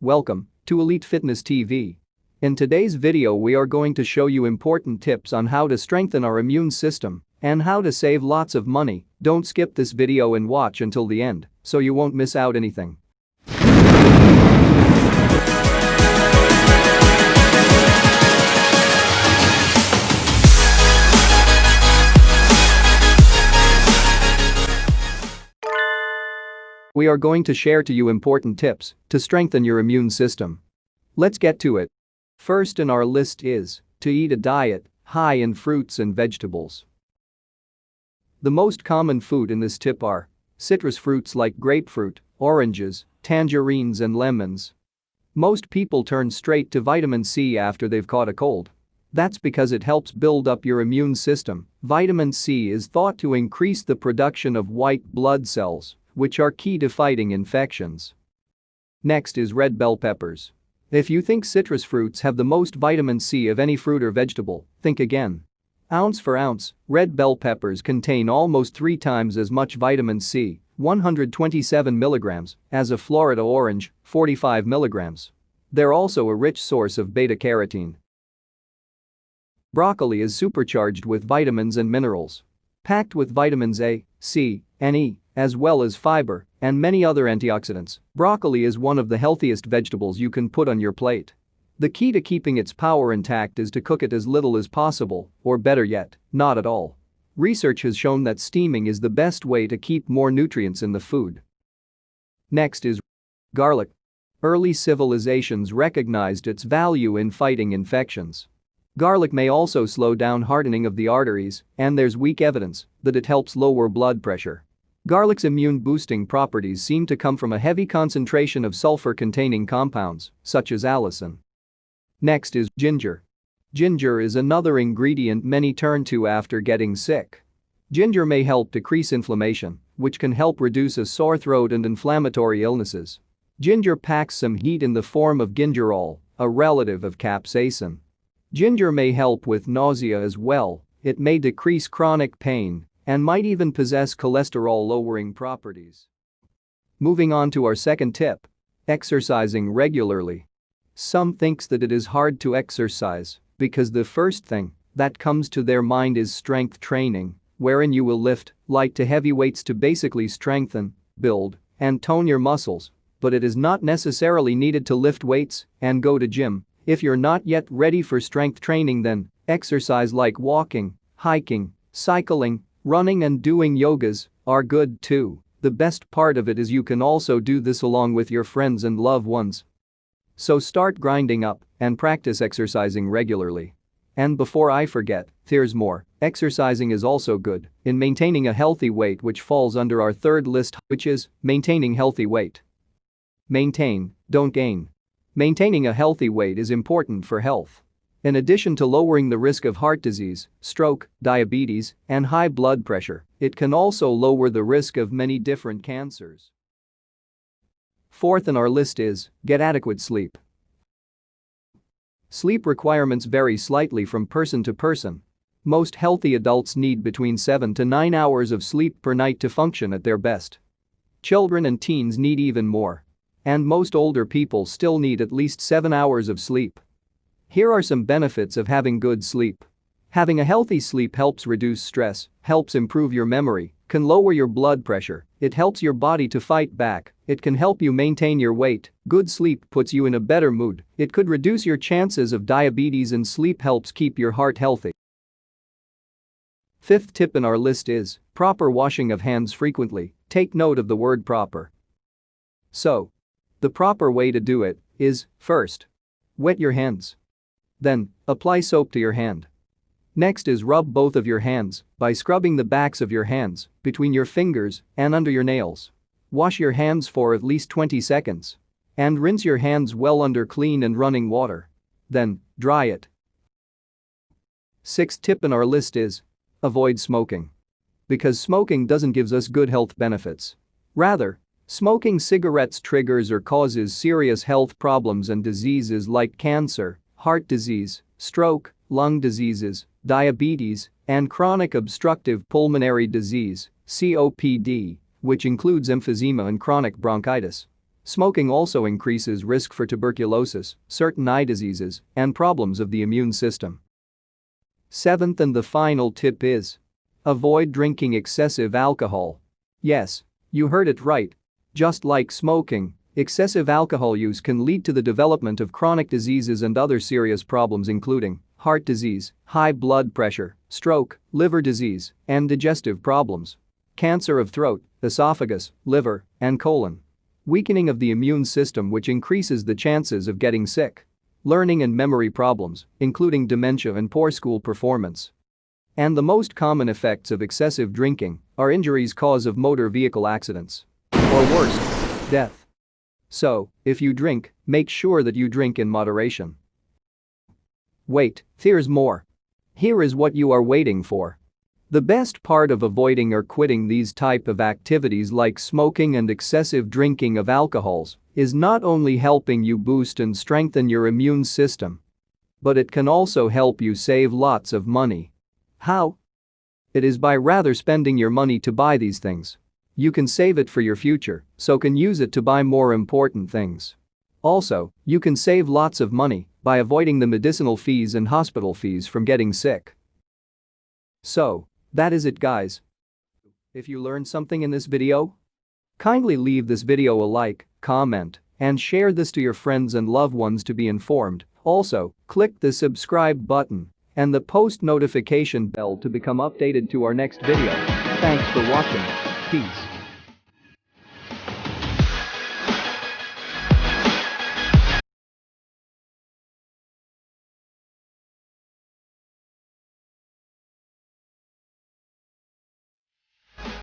Welcome to Elite Fitness TV. In today's video we are going to show you important tips on how to strengthen our immune system and how to save lots of money. Don't skip this video and watch until the end so you won't miss out anything. We are going to share to you important tips to strengthen your immune system. Let's get to it. First in our list is to eat a diet high in fruits and vegetables. The most common food in this tip are citrus fruits like grapefruit, oranges, tangerines and lemons. Most people turn straight to vitamin C after they've caught a cold. That's because it helps build up your immune system. Vitamin C is thought to increase the production of white blood cells, which are key to fighting infections. Next is red bell peppers. If you think citrus fruits have the most vitamin C of any fruit or vegetable, think again. Ounce for ounce, red bell peppers contain almost 3 times as much vitamin C, 127 milligrams, as a Florida orange, 45 milligrams. They're also a rich source of beta-carotene. Broccoli is supercharged with vitamins and minerals. Packed with vitamins A, C, and E, as well as fiber and many other antioxidants, broccoli is one of the healthiest vegetables you can put on your plate. The key to keeping its power intact is to cook it as little as possible, or better yet, not at all. Research has shown that steaming is the best way to keep more nutrients in the food. Next is garlic. Early civilizations recognized its value in fighting infections. Garlic may also slow down hardening of the arteries, and there's weak evidence that it helps lower blood pressure. Garlic's immune-boosting properties seem to come from a heavy concentration of sulfur-containing compounds, such as allicin. Next is ginger. Ginger is another ingredient many turn to after getting sick. Ginger may help decrease inflammation, which can help reduce a sore throat and inflammatory illnesses. Ginger packs some heat in the form of gingerol, a relative of capsaicin. Ginger may help with nausea as well. It may decrease chronic pain and might even possess cholesterol-lowering properties. Moving on to our second tip: exercising regularly. Some thinks that it is hard to exercise because the first thing that comes to their mind is strength training, wherein you will lift light to heavy weights to basically strengthen, build, and tone your muscles. But it is not necessarily needed to lift weights and go to gym. If you're not yet ready for strength training, then exercise like walking, hiking, cycling, running and doing yogas are good too. The best part of it is you can also do this along with your friends and loved ones. So start grinding up and practice exercising regularly. And before I forget, there's more. Exercising is also good in maintaining a healthy weight, which falls under our third list, which is maintaining healthy weight. Maintain, don't gain. Maintaining a healthy weight is important for health. In addition to lowering the risk of heart disease, stroke, diabetes, and high blood pressure, it can also lower the risk of many different cancers. Fourth in our list is get adequate sleep. Sleep requirements vary slightly from person to person. Most healthy adults need between 7 to 9 hours of sleep per night to function at their best. Children and teens need even more. And most older people still need at least 7 hours of sleep. Here are some benefits of having good sleep. Having a healthy sleep helps reduce stress, helps improve your memory, can lower your blood pressure, it helps your body to fight back, it can help you maintain your weight. Good sleep puts you in a better mood, it could reduce your chances of diabetes, and sleep helps keep your heart healthy. Fifth tip in our list is proper washing of hands frequently. Take note of the word proper. So, the proper way to do it is, first, wet your hands. Then, apply soap to your hand. Next is rub both of your hands by scrubbing the backs of your hands, between your fingers, and under your nails. Wash your hands for at least 20 seconds. And rinse your hands well under clean and running water. Then, dry it. Sixth tip in our list is avoid smoking. Because smoking doesn't give us good health benefits. Rather, smoking cigarettes triggers or causes serious health problems and diseases like cancer, heart disease, stroke, lung diseases, diabetes, and chronic obstructive pulmonary disease, COPD, which includes emphysema and chronic bronchitis. Smoking also increases risk for tuberculosis, certain eye diseases, and problems of the immune system. Seventh and the final tip is: avoid drinking excessive alcohol. Yes, you heard it right. Just like smoking, excessive alcohol use can lead to the development of chronic diseases and other serious problems including heart disease, high blood pressure, stroke, liver disease, and digestive problems, cancer of throat, esophagus, liver, and colon, weakening of the immune system which increases the chances of getting sick, learning and memory problems, including dementia and poor school performance. And the most common effects of excessive drinking are injuries caused of motor vehicle accidents. Or worse, death. So, if you drink, make sure that you drink in moderation. Wait, there's more. Here is what you are waiting for. The best part of avoiding or quitting these type of activities like smoking and excessive drinking of alcohols is not only helping you boost and strengthen your immune system, but it can also help you save lots of money. How? It is by rather spending your money to buy these things. You can save it for your future, so can use it to buy more important things. Also, you can save lots of money by avoiding the medicinal fees and hospital fees from getting sick. So, that is it guys. If you learned something in this video, kindly leave this video a like, comment, and share this to your friends and loved ones to be informed. Also, click the subscribe button and the post notification bell to become updated to our next video. Thanks for watching. Peace.